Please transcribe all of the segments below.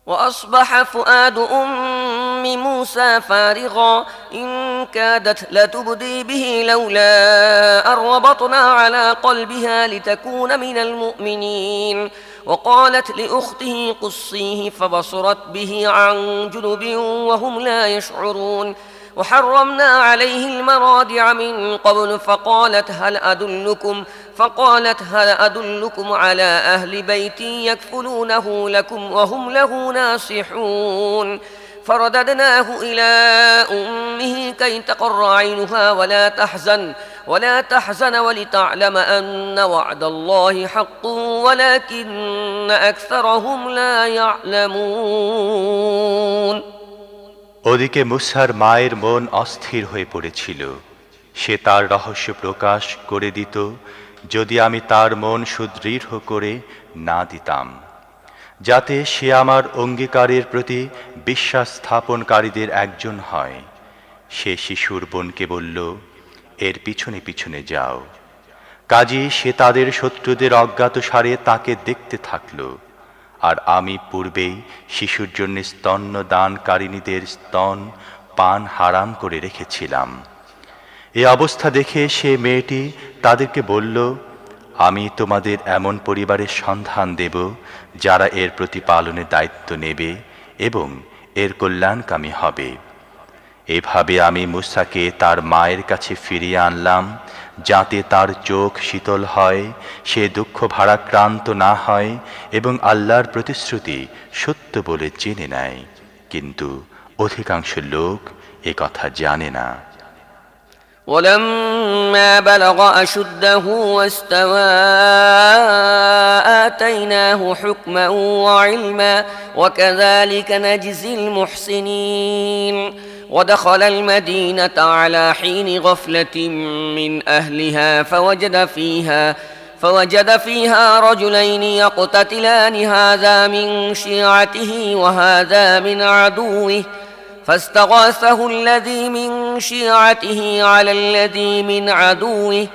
وأصبح فؤاد أم موسى فارغا إن كادت لتبدي به لولا أن ربطنا على قلبها لتكون من المؤمنين وقالت لأخته قصيه فبصرت به عن جنب وهم لا يشعرون وحرمنا عليه المراضع من قبل فقالت هل أدلكم على أهل بيت يكفلونه لكم وهم له ناصحون فرددناه إلى أمه كي تقر عينها ولا تحزن ولتعلم أن وعد الله حق ولكن أكثرهم لا يعلمون ওদিকে মুসার মায়ের মন অস্থির হয়ে পড়েছিল। সে তার রহস্য প্রকাশ করে দিত যদি আমি তার মন সুদৃঢ় করে না দিতাম, যাতে সে আমার অঙ্গীকারের প্রতি বিশ্বাস স্থাপনকারীদের একজন হয়। সে শিশুর বোনকে বলল, এর পিছনে পিছনে যাও। কাজী সে তাদের শত্রুদের অজ্ঞাতসারে তাকে দেখতে থাকল। আর আমি পূর্বেই শিশুর জন্য স্তন্যদানকারিণীদের স্তন পান হারাম করে রেখেছিলাম। এ অবস্থা দেখে সে মেয়েটি তাদেরকে বলল, আমি তোমাদের এমন পরিবারের সন্ধান দেব যারা এর প্রতিপালনের দায়িত্ব নেবে এবং এর কল্যাণকামী হবে। এভাবে আমি মুসাকে তার মায়ের কাছে ফিরিয়ে আনলাম, যাতে তার চোখ শীতল হয়, সে দুঃখ ভারাক্রান্ত না হয় এবং আল্লাহর প্রতিশ্রুতি সত্য বলে জেনে নেয়। কিন্তু অধিকাংশ লোক এ কথা জানে না। ولما بلغ أشده واستوى آتيناه حكما وعلما وكذلك نجزي المحسنين ودخل المدينة على حين غفلة من أهلها فوجد فيها رجلين يقتتلان هذا من شيعته وهذا من عدوه فاستغاثه الذي من شيعته على الذي من عدوه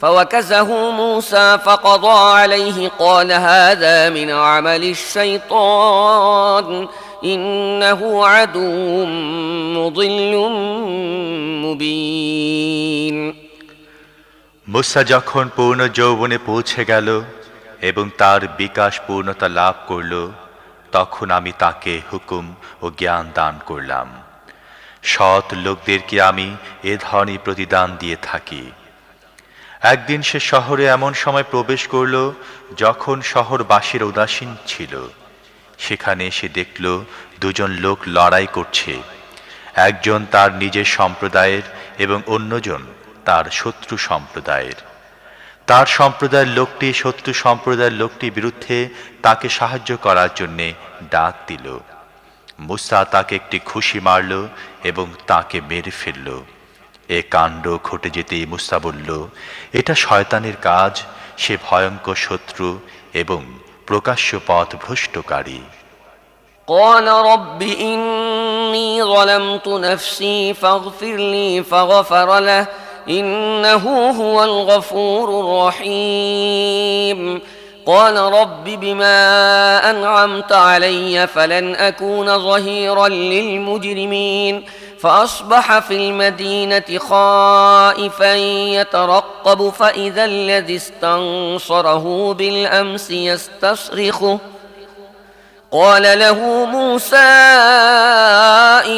فوكزه موسى فقضى عليه قال هذا من عمل الشيطان إنه عدو مضل مبين মুসা যখন পূর্ণ যৌবনে পৌঁছে গেল এবং তার বিকাশ পূর্ণতা লাভ করল, তখন আমি তাকে হুকুম ও জ্ঞান দান করলাম। সৎ লোকদেরকে আমি এ ধরনের প্রতিদান দিয়ে থাকি। একদিন সে শহরে এমন সময় প্রবেশ করল যখন শহরবাসীর উদাসীন ছিল। সেখানে সে দেখল দুজন লোক লড়াই করছে, একজন তার নিজের সম্প্রদায়ের এবং অন্যজন তার শত্রু সম্প্রদায়ের। তার সম্প্রদায়ের লোকটি শত্রু সম্প্রদায়ের লোকটির বিরুদ্ধে তাকে সাহায্য করার জন্যে ডাক দিল। মুসা তাকে একটি ঘুষি মারল এবং তাকে মেরে ফেলল। এ কাণ্ড ঘটে যেতেই মুসা বলল, এটা শয়তানের কাজ, সে ভয়ঙ্কর শত্রু এবং প্রকাশ্য পথ ভ্রষ্টকারী। قال رب إني ظلمت نفسي فاغفر لي فغفر له إنه هو الغفور الرحيم قال رب بما أنعمت علي فلن أكون ظهيرا للمجرمين فأصبح في المدينة خائفا يترقب فإذا الذي استنصره بالأمس يستصرخه قال له موسى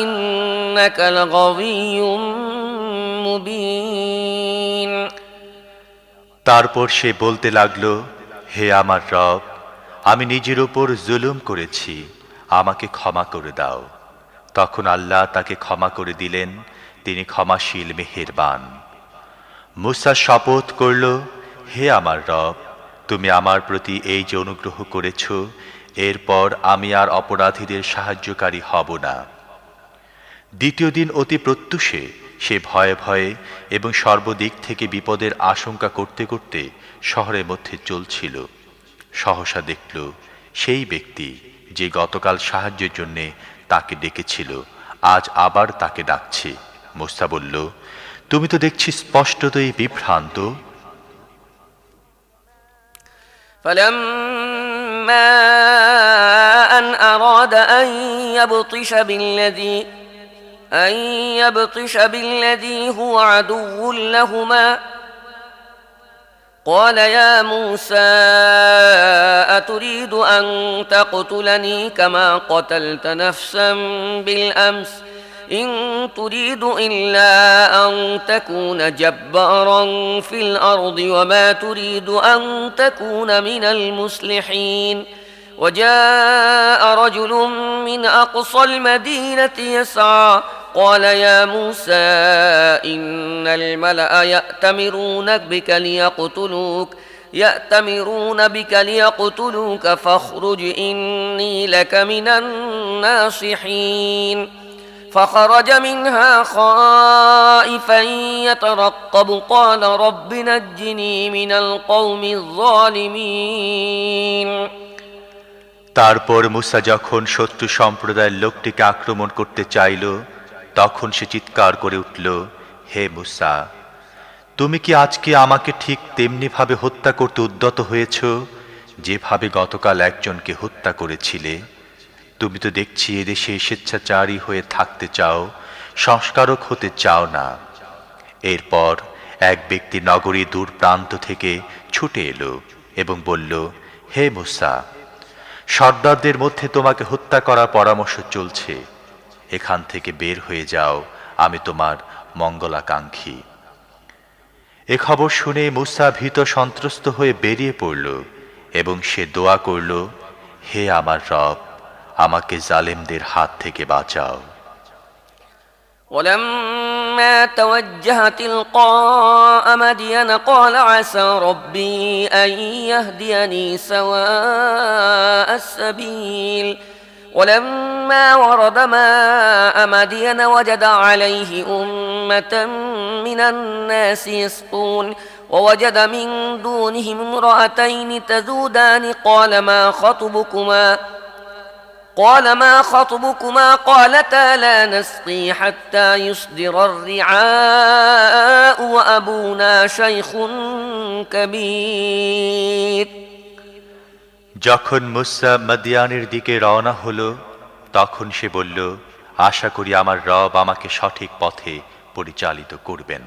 إنك لغوي مبين তারপর সে বলতে লাগল, হে আমার রব, আমি নিজের উপর জুলুম করেছি, আমাকে ক্ষমা করে দাও। তখন আল্লাহ তাকে ক্ষমা করে দিলেন, তিনি ক্ষমাশীল মেহেরবান। মুসা শপথ করল, হে আমার রব, তুমি আমার প্রতি এই যে অনুগ্রহ করেছ, এরপর আমি আর অপরাধীদের সাহায্যকারী হব না। দ্বিতীয় দিন অতি প্রত্যুষে সে ভয়ে ভয়ে এবং সর্বদিক থেকে বিপদের আশঙ্কা করতে করতে শহরের মধ্যে চলছিল। সহসা দেখল সেই ব্যক্তি যে গতকাল সাহায্যের জন্য তাকে ডেকেছিল আজ আবার তাকে ডাকছে। মুসা বলল, তুমি তো দেখছি স্পষ্টতই বিভ্রান্ত। فلما أن أراد أن يبطش بالذي هو عدو لهما قال يا موسى أتريد أن تقتلني كما قتلت نفسا بالأمس إن تريد إلا أن تكون جبارا في الأرض وما تريد أن تكون من المصلحين وجاء رجل من أقصى المدينة يسعى قال يا موسى إن الملأ يأتمرون بك ليقتلوك فاخرج إني لك من الناصحين فخرج منها خائفا يترقب قال رب نجني من القوم الظالمين তারপর মুসা যখন শত্রু সম্প্রদায়ের লোকটিকে আক্রমণ করতে চাইল তখন সে চিৎকার করে উঠল, হে মুসা, তুমি কি আজকে আমাকে ঠিক তেমনি ভাবে হত্যা করতে উদ্যত হয়েছ যেভাবে গতকাল একজনকে হত্যা করেছিলে? তুমি তো দেখছি এদেশে স্বেচ্ছাচারী হয়ে থাকতে চাও, সংস্কারক হতে চাও না। এরপর এক ব্যক্তি নগরীর দূর প্রান্ত থেকে ছুটে এলো এবং বলল, হে মুসা, সর্দারদের মধ্যে তোমাকে হত্যা করার পরামর্শ চলছে, এখান থেকে বের হয়ে যাও, আমি তোমার মঙ্গলাকাঙ্ক্ষী। এ খবর শুনে মুসা ভীত সন্ত্রস্ত হয়ে বেরিয়ে পড়ল এবং সে দোয়া করল, হে আমার রব, আমাকে জালেমদের হাত থেকে বাঁচাও। ولما توجه تلقاء مدين قال عسى ربي أن يهديني سواء السبيل ولما ورد ماء مدين وجد عليه أمة من الناس يسقون ووجد من دونهم امرأتين تذودان قال ما خطبكما قالتا لا نسقي حتى يصدر الرعاء وأبونا شيخ كبير যখন মুসা মাদিয়ানের দিকে রওনা হলো তখন সে বলল, আশা করি আমার রব আমাকে সঠিক পথে পরিচালিত করবেন।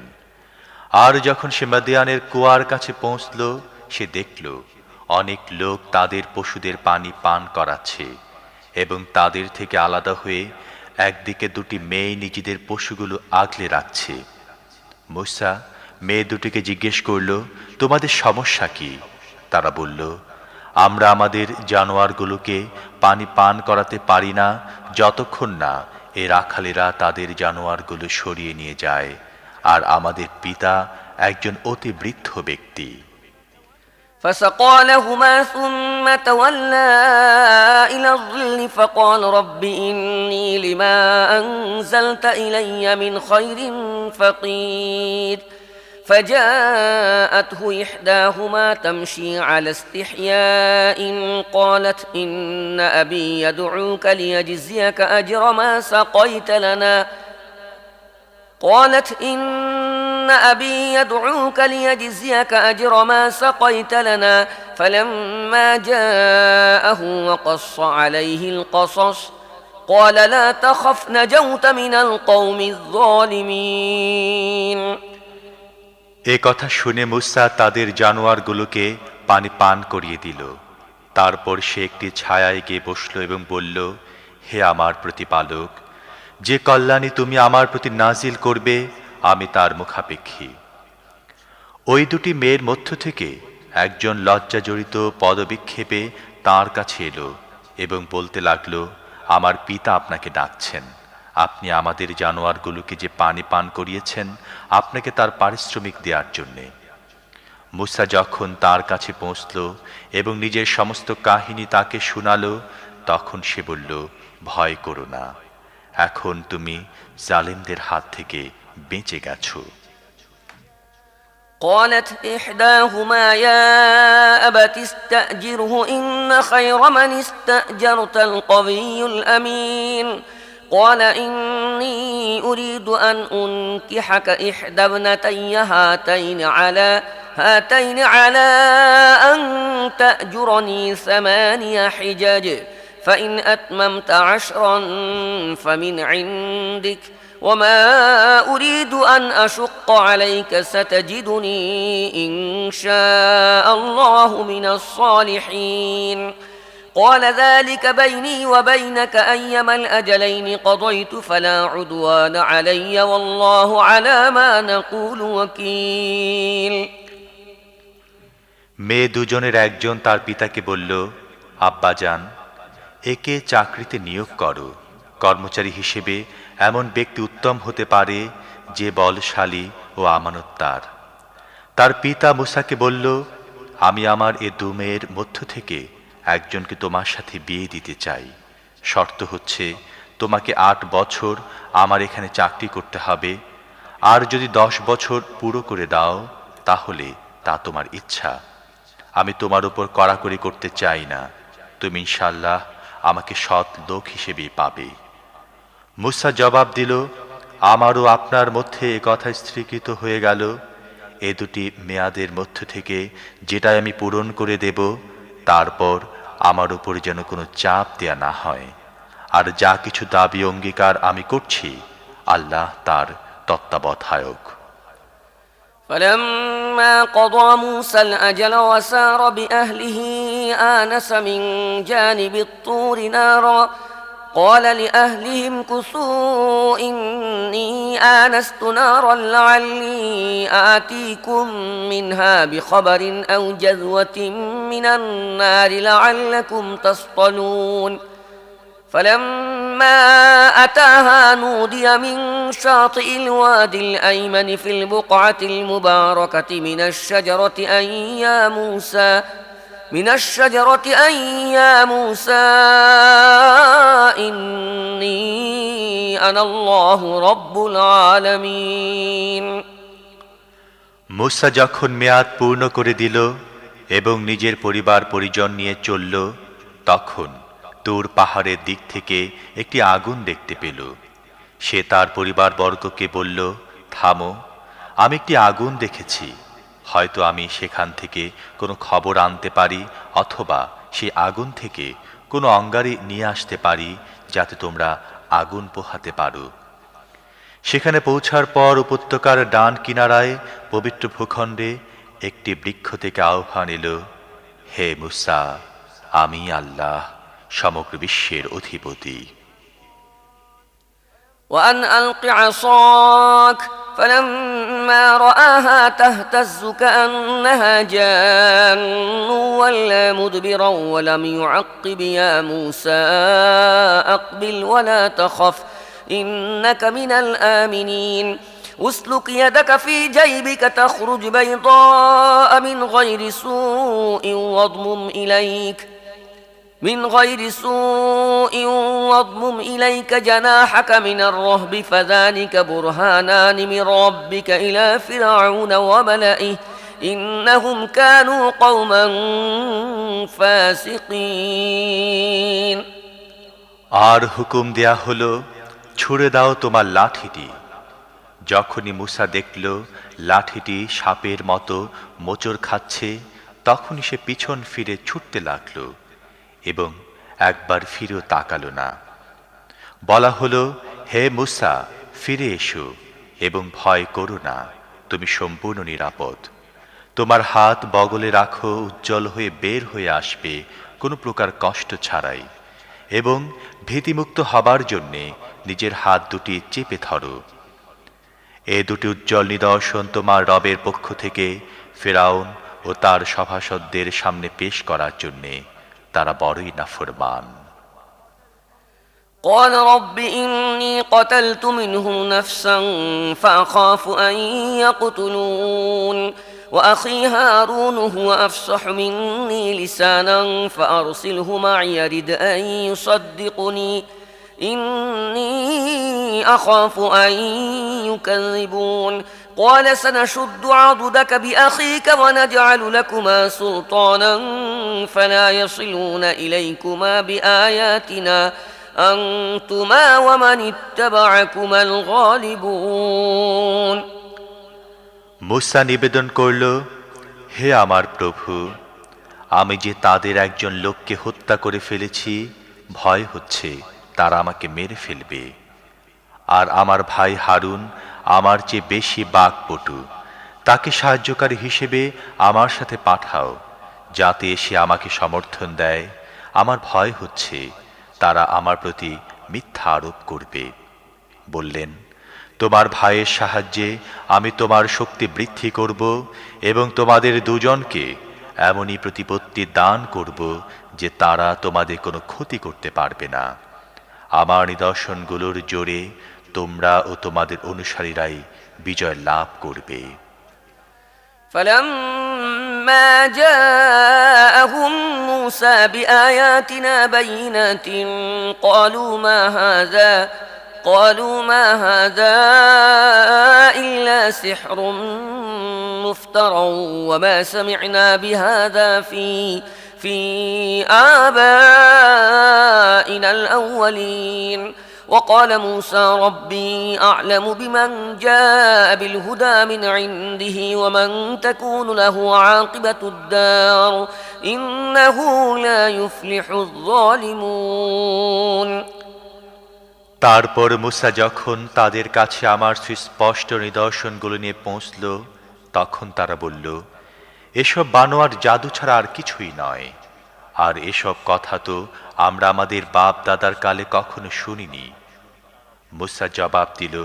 আর যখন সে মাদিয়ানের কুয়ার কাছে পৌঁছল সে দেখল অনেক লোক তাদের পশুদের পানি পান করাচ্ছে এবং তাদের থেকে আলাদা হয়ে একদিকে দুটি মেয়ে নিজেদের পশুগুলো আগলে রাখছে। মুসা মেয়ে দুটিকে জিজ্ঞেস করল, তোমাদের সমস্যা কি? তারা বলল, আমরা আমাদের জানোয়ারগুলোকে পানি পান করাতে পারি না যতক্ষণ না এ রাখালেরা তাদের জানোয়ারগুলো সরিয়ে নিয়ে যায়, আর আমাদের পিতা একজন অতি বৃদ্ধ ব্যক্তি। فسقى لهما ثم تولى إلى الظل فقال رب إني لما أنزلت إلي من خير فقير فجاءته إحداهما تمشي على استحياء قالت إن أبي يدعوك ليجزيك أجر ما سقيت لنا فلما جاءه وقص عليه القصص قال لا تخف نجوت من القوم الظالمين এ কথা শুনে মুসা তাদের জানোয়ারগুলোকে পানি পান করিয়ে দিল। তারপর সে একটি ছায়ায় গিয়ে বসল এবং বলল, হে আমার প্রতিপালক, যে কল্যাণী তুমি আমার প্রতি নাজিল করবে আমি তার মুখাপেক্ষী। ওই দুটি মেয়ের মধ্য থেকে একজন লজ্জাজড়িত পদবিক্ষেপে তাঁর কাছে এলো এবং বলতে লাগলো, আমার পিতা আপনাকে ডাকছেন, আপনি আমাদের জানোয়ারগুলোকে যে পানি পান করিয়েছেন আপনাকে তার পারিশ্রমিক দেওয়ার জন্যে। মুসা যখন তার কাছে পৌঁছল এবং নিজের সমস্ত কাহিনী তাকে শোনালো তখন সে বলল, ভয় করো না, এখন তুমি জালেমদের হাত থেকে বেঁচে গেছো। قالت إحداهما يا أبت استأجره إن خير من استأجرت القوي الأمين قال إني أريد أن أنكحك إحدى ابنتي هاتين على أن تأجرني 8 حجج فإن أتممت 10 فمن عندك وما أريد أن أشق عليك ستجدني إن شاء الله من الصالحين قال ذلك بيني وبينك أيما الأجلين قضيت فلا عدوان علي والله على ما نقول وكيل মেয়ে দুজনের একজন তার পিতাকে বলল, আব্বাজান, একে চাকরিতে নিয়োগ করো। কর্মচারী হিসেবে এমন ব্যক্তি উত্তম হতে পারে যে বলশালী ও আমানতদার। তার পিতা মুসাকে বলল, আমি আমার এ দু মেয়ের মধ্য থেকে একজনকে তোমার সাথে বিয়ে দিতে চাই। শর্ত হচ্ছে তোমাকে 8 বছর আমার এখানে চাকরি করতে হবে, আর যদি 10 বছর পুরো করে দাও তাহলে তা তোমার ইচ্ছা। আমি তোমার উপর কড়াকড়ি করতে চাই না। তুমি ইনশাআল্লাহ আমাকে সৎ লোক হিসেবেই পাবে। মুসা জবাব দিল, আমারও আপনার মধ্যে এ কথা স্থিরীকৃত হয়ে গেল। এ দুটি মেয়াদের মধ্য থেকে যেটাই আমি পূরণ করে দেব, তারপর আমার উপর যেন কোনো চাপ দেয়া না হয়। আর যা কিছু দাবি অঙ্গীকার আমি করছি, আল্লাহ তার তত্ত্বাবধায়ক। فلما قضى موسى الأجل وسار بأهله آنس من جانب الطور نارا قال لأهلهم كثوا إني آنست نارا لعلي آتيكم منها بخبر أو جذوة من النار لعلكم تصطلون فلما أتاها نودي من شاطئ الوادي الأيمن في البقعة المباركة من الشجرة أن يا موسى إني أنا الله رب العالمين মুসা যখন মেয়াদ পূর্ণ করে দিল এবং নিজের পরিবার পরিজন নিয়ে চলল, তখন তুর পাহাড়ের দিক থেকে একটি আগুন দেখতে পেল। সে তার পরিবারবর্গকে বলল, থামো, আমি একটি আগুন দেখেছি। হয়তো আমি সেখান থেকে কোনো খবর আনতে পারি, অথবা সেই আগুন থেকে কোনো অঙ্গারি নিয়ে আসতে পারি, যাতে তোমরা আগুন পোহাতে পারো। সেখানে পৌঁছার পর উপত্যকার ডান কিনারায় পবিত্র ভূখণ্ডে একটি বৃক্ষ থেকে আহ্বান এলো, হে মুসা, আমি আল্লাহ, সমগ্র বিশ্বের অধিপতি। وأن ألق عصاك فلما رآها تهتز كأنها جان ولا مدبرا ولم يعقب يا موسى أقبل ولا تخف إنك من الآمنين اسلك يدك في جيبك تخرج بيضاء من غير سوء واضمم إليك جناحك من الرهب فذلك برهانان من ربك إلى فرعون وملئه إنهم كانوا قوما فاسقين আর হুকুম দেয়া হলো, ছুঁড়ে দাও তোমার লাঠিটি। যখনই মুসা দেখল লাঠিটি সাপের মতো মোচড় খাচ্ছে, তখনই সে পিছন ফিরে ছুটতে লাগল এবং একবার ফিরেও তাকালো না। বলা হলো, হে মুসা, ফিরে এসো এবং ভয় করো না, তুমি সম্পূর্ণ নিরাপদ। তোমার হাত বগলে রাখো, উজ্জ্বল হয়ে বের হয়ে আসবে কোনো প্রকার কষ্ট ছাড়াই, এবং ভীতিমুক্ত হবার জন্যে নিজের হাত দুটি চেপে ধরো। এ দুটি উজ্জ্বল নিদর্শন তোমার রবের পক্ষ থেকে ফেরাউন ও তার সভাসদদের সামনে পেশ করার জন্যে তারা বড়ই নাফরমান। قال رب إني قتلت منهم نفسا فأخاف أن يقتلون وأخي هارون هو أفصح مني لسانا فأرسله معي يرد أن يصدقني إني أخاف أن يكذبون قال سنشد عضدك بأخيك ونجعل لكما سلطانا فلا يصلون إليكما بآياتنا أنتما ومن اتبعكما الغالبون মুসা নিবেদন করল, হে আমার প্রভু, আমি যে তাদের একজন লোককে হত্যা করে ফেলেছি, ভয় হচ্ছে তারা আমাকে মেরে ফেলবে। আর আমার ভাই হারুন আমার চেয়ে বেশি বাকপটু, তাকে সাহায্যকারী হিসেবে আমার সাথে পাঠাও, যাতে সে আমাকে সমর্থন দেয়। আমার ভয় হচ্ছে তারা আমার প্রতি মিথ্যা আরোপ করবে। বললেন, তোমার ভাইয়ের সাহায্যে আমি তোমার শক্তি বৃদ্ধি করব এবং তোমাদের দুজনকে এমনই প্রতিপত্তি দান করব যে তারা তোমাদের কোনো ক্ষতি করতে পারবে না। আমার নিদর্শনগুলোর জোরে তোমরা ও তোমাদের অনুসারীরাই বিজয় লাভ করবে। فلما جاءهم موسى بآياتنا بينات قالوا ما هذا إلا سحر مفترى وما سمعنا بهذا في آبائنا الأولين وقال موسى ربي أعلم بمن جاء بالهدى من عنده ومن تكون له عاقبة الدار إنه لا يفلح الظالمون। তারপর মুসা যখন তাদের কাছে আমার সুস্পষ্ট নিদর্শনগুলো নিয়ে পৌঁছল, তখন তারা বলল, এসব বানোয়ার জাদু ছাড়া আর কিছুই নয়। আর এসব কথা তো আমরা আমাদের বাপ দাদার কালে কখনো শুনিনি। মুসা জবাব দিল,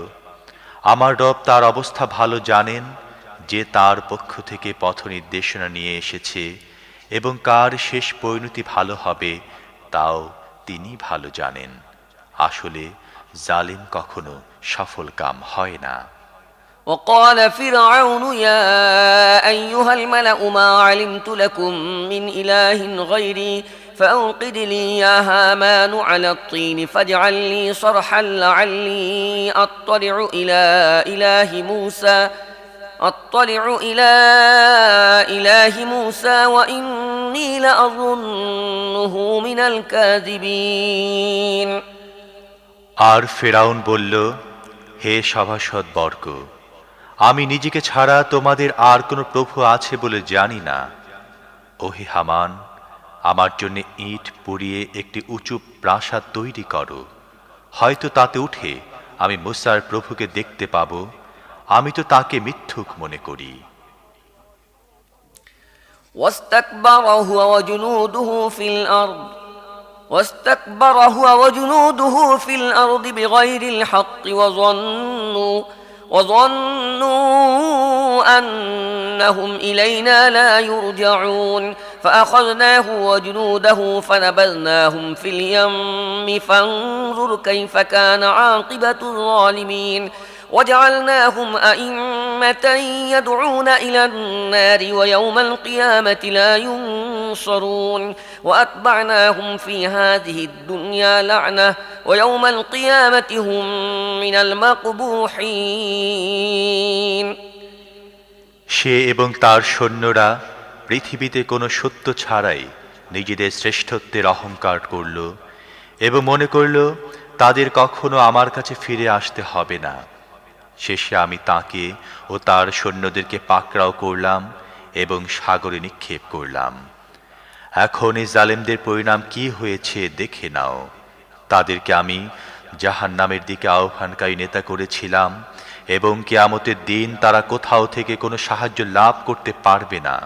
আমার রব তার অবস্থা ভালো জানেন, যে তার পক্ষ থেকে পথ নির্দেশনা নিয়ে এসেছে, এবং কার শেষ পরিণতি ভালো হবে তাও তিনি ভালো জানেন। আসলে জালিম কখনো সফল কাম হয় না। وقال فرعون يا أيها الملأ ما علمت لكم من إله غيري فأوقد لي يا هامان على الطين فاجعل لي صرحا لعلي أطلع إلى إله موسى وإني لأظنه من الكاذبين। আর ফেরাউন বলল, হে সভাসদ বর্গ, আমি নিজেকে ছাড়া তোমাদের আর কোনো প্রভু আছে বলে জানি না। ওহে হামান, আমার জন্য ইট পুড়িয়ে একটি উঁচু প্রাসাদ তৈরি করো, হয়তো তাতে উঠে আমি মুসার প্রভুকে দেখতে পাব। আমি তো তাকে মিথ্যুক মনে করি। واستكبر هو وجنوده في الأرض بغير الحق وظنوا أنهم إلينا لا يرجعون فأخذناه وجنوده فنبذناهم في اليم فانظر كيف كان عاقبة الظالمين وجعلناهم أئمة يدعون إلى النار ويوم القيامة لا ينصرون وأتبعناهم في هذه الدنيا لعنة ويوم القيامة هم من المقبوحين। সে এবং তার সৈন্যরা পৃথিবীতে কোনো সত্য ছাড়াই নিজেদের শ্রেষ্ঠত্বের অহংকার করল এবং মনে করল তাদের কখনো আমার কাছে ফিরে আসতে হবে না। শেষে আমি তাকে ও তার সৈন্যদেরকে পাকড়াও করলাম এবং সাগরে নিক্ষেপ করলাম। এখন এই জালেমদের পরিণাম কি হয়েছে দেখে নাও। তাদেরকে আমি জাহান্নামের দিকে আহ্বানকারী নেতা করেছিলাম এবং কিয়ামতের দিন তারা কোথাও থেকে কোনো সাহায্য লাভ করতে পারবে না।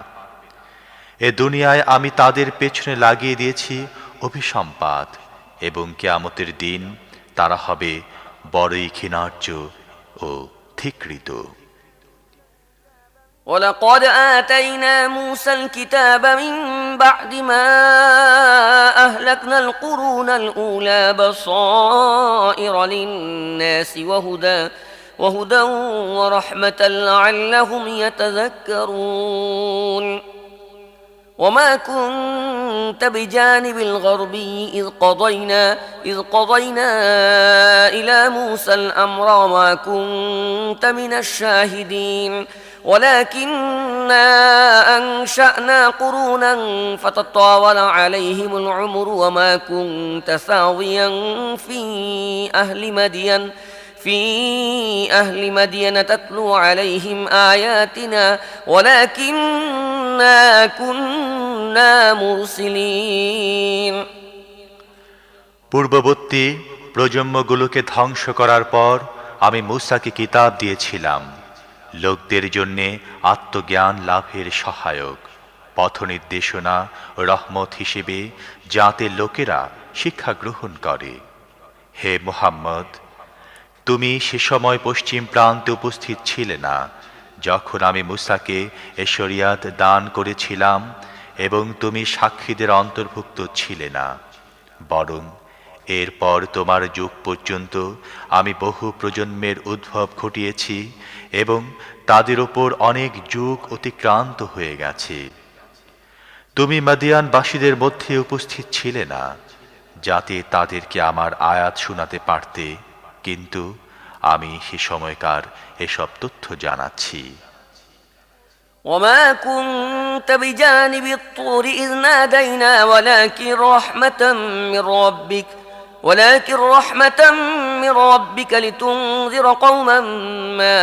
এ দুনিয়ায় আমি তাদের পেছনে লাগিয়ে দিয়েছি অভিসম্পাত এবং কিয়ামতের দিন তারা হবে বড়ই ঘৃণার্য ও ধিক্কৃত। ولقد آتينا موسى الكتاب من بعد ما أهلكنا القرون الأولى بصائر للناس وهدى ورحمة لعلهم يتذكرون وما كنت بجانب الغربي إذ قضينا إلى موسى الأمر وما كنت من الشاهدين ولكننا أنشأنا قرونا فتطاول عليهم العمر وما كنت ثاويا في أهل مدين تتلو عليهم آياتنا ولكننا كنا مرسلين। পূর্ববর্তী প্রজন্মগুলোকে ধ্বংস করার পর আমি মূসাকে কিতাব দিয়েছিলাম, লোকদের জন্যে আত্মজ্ঞান লাভের সহায়ক, পথনির্দেশনা ও রহমত হিসেবে, যাতে লোকেরা শিক্ষা গ্রহণ করে। হে মুহাম্মদ, তুমি সে সময় পশ্চিম প্রান্তে উপস্থিত ছিলে না, যখন আমি মূসাকে এ শরিয়াত দান করেছিলাম, এবং তুমি সাক্ষীদের অন্তর্ভুক্ত ছিলে না। বরং এরপর তোমার যুগ পর্যন্ত আমি বহু প্রজন্মের উদ্ভব ঘটিয়েছি, এবং তাদের ওপর অনেক যুগ অতিক্রান্ত হয়ে গেছে। তুমি মাদিয়ানবাসীদের মধ্যে উপস্থিত ছিলে না, যাতে তাদেরকে আমার আয়াত শোনাতে পারতে, কিন্তু আমি সে সময়কার এসব তথ্য জানাচ্ছি। وما كنت بجانب الطور إذ نادينا ولكن رحمة من ربك لتنذر قوما ما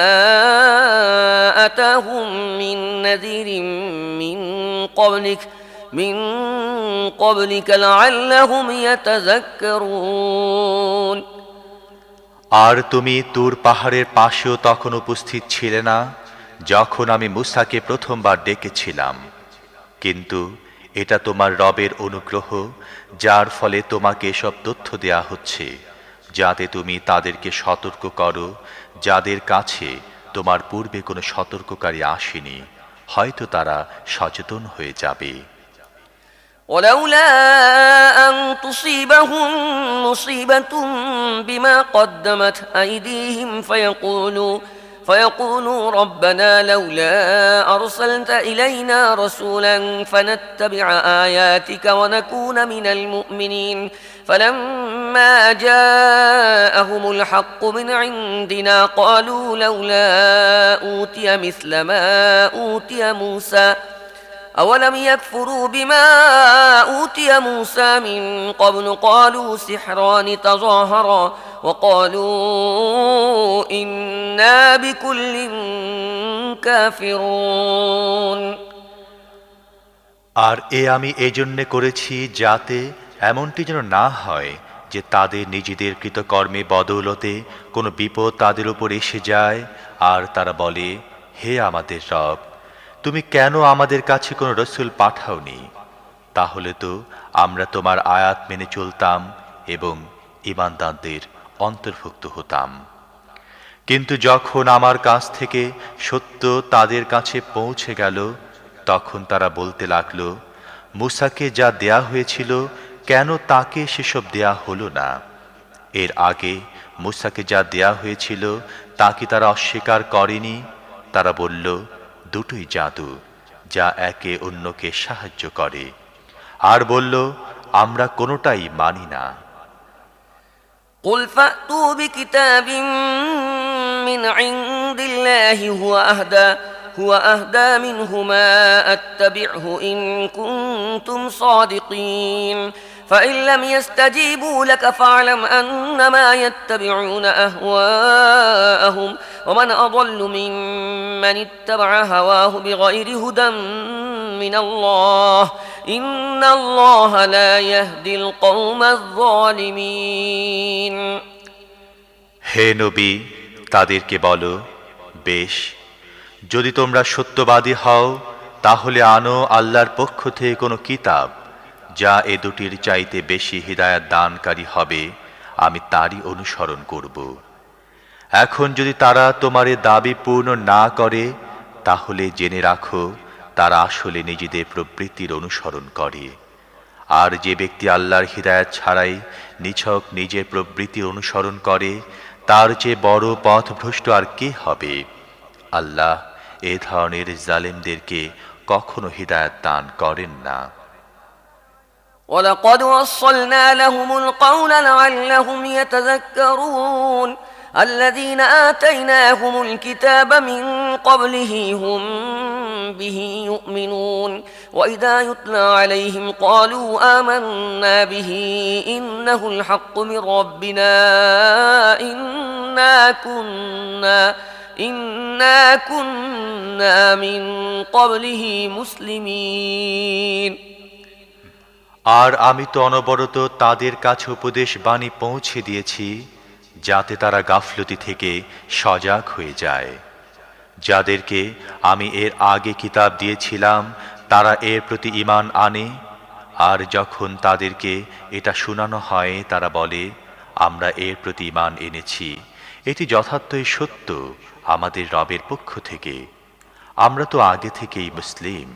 أتاهم من نذير من قبلك لعلهم يتذكرون। আর তুমি তুর পাহাড়ের পাশেও তখন উপস্থিত ছিলে না, যখন আমি মূসাকে প্রথমবার ডেকেছিলাম, কিন্তু এটা তোমার রবের অনুগ্রহ, যার ফলে তোমাকে সব তথ্য দেয়া হচ্ছে, যাতে তুমি তাদেরকে সতর্ক করো যাদের কাছে তোমার পূর্বে কোনো সতর্ককারী আসেনি, হয়তো তারা সচেতন হয়ে যাবে। ولولا أن تصيبهم مصيبة بما قدمت أيديهم فيقولوا ربنا لولا أرسلت إلينا رسولا فنتبع آياتك ونكون من المؤمنين فلما جاءهم الحق من عندنا قالوا لولا أوتي مثل ما أوتي موسى أولم يكفروا بما أوتي موسى من قبل قالوا سحران تظاهرا وقالوا إنا بكل كافرون। আর আমি এজন্য করেছি যাতে এমনটি যেন না হয় যে তাদের নিজেদের কৃতকর্মে বদৌলতে কোনো বিপদ তাদের উপর এসে যায়, আর তারা বলে, হে আমাদের রব, তুমি কেন আমাদের কাছে কোনো রসুল পাঠাওনি? তাহলে তো আমরা তোমার আয়াত মেনে চলতাম এবং ঈমানদারদের অন্তর্ভুক্ত হতাম। কিন্তু যখন আমার কাছ থেকে সত্য তাদের কাছে পৌঁছে গেল, তখন তারা বলতে লাগলো, মূসাকে যা দেয়া হয়েছিল কেন তাকে সেসব দেয়া হলো না? এর আগে মূসাকে যা দেয়া হয়েছিল তা কি তারা অস্বীকার করেনি? তারা বলল, দুটোই জাদু, যা একে অন্যকে সাহায্য করে, আর বলল, আমরা কোনোটাই মানি না। قل فأتوا بكتاب من عند الله هو أهدى منهما أتبعه إن كنتم صادقين فإن لم يستجيبوا لك فاعلم أنما يتبعون أهواءهم ومن أضل ممن اتبع هواه بغير هدى من الله إن الله لا يهدي القوم الظالمين। হে নবী, তাদেরকে বলো, বেশ, যদি তোমরা সত্যবাদী হও তাহলে আনো আল্লাহর পক্ষ থেকে কোনো কিতাব, যা এ দুটির চাইতে বেশি হিদায়াত দানকারী হবে, আমি তারই অনুসরণ করব। এখন যদি তারা তোমার এ দাবি পূর্ণ না করে, তাহলে জেনে রাখো তারা আসলে নিজেদের প্রবৃত্তির অনুসরণ করে। আর যে ব্যক্তি আল্লাহর হিদায়াত ছাড়াই নিছক নিজের প্রবৃত্তির অনুসরণ করে, তার চেয়ে বড় পথভ্রষ্ট আর কে হবে? আল্লাহ এ ধরনের জালেমদেরকে কখনো হিদায়াত দান করেন না। ولقد وصلنا لهم القول لعلهم يتذكرون الذين آتيناهم الكتاب من قبله هم به يؤمنون وإذا يتلى عليهم قالوا آمنا به إنه الحق من ربنا إنا كنا من قبله مسلمين। আর আমি তো অনবরত তাদের কাছে উপদেশ বাণী পৌঁছে দিয়েছি, যাতে তারা গাফলতি থেকে সজাগ হয়ে যায়। যাদেরকে আমি এর আগে কিতাব দিয়েছিলাম তারা এর প্রতি ঈমান আনে, আর যখন তাদেরকে এটা শোনানো হয় তারা বলে, আমরা এর প্রতি ঈমান এনেছি, এটি যথার্থই সত্য আমাদের রবের পক্ষ থেকে, আমরা তো আগে থেকেই মুসলিম।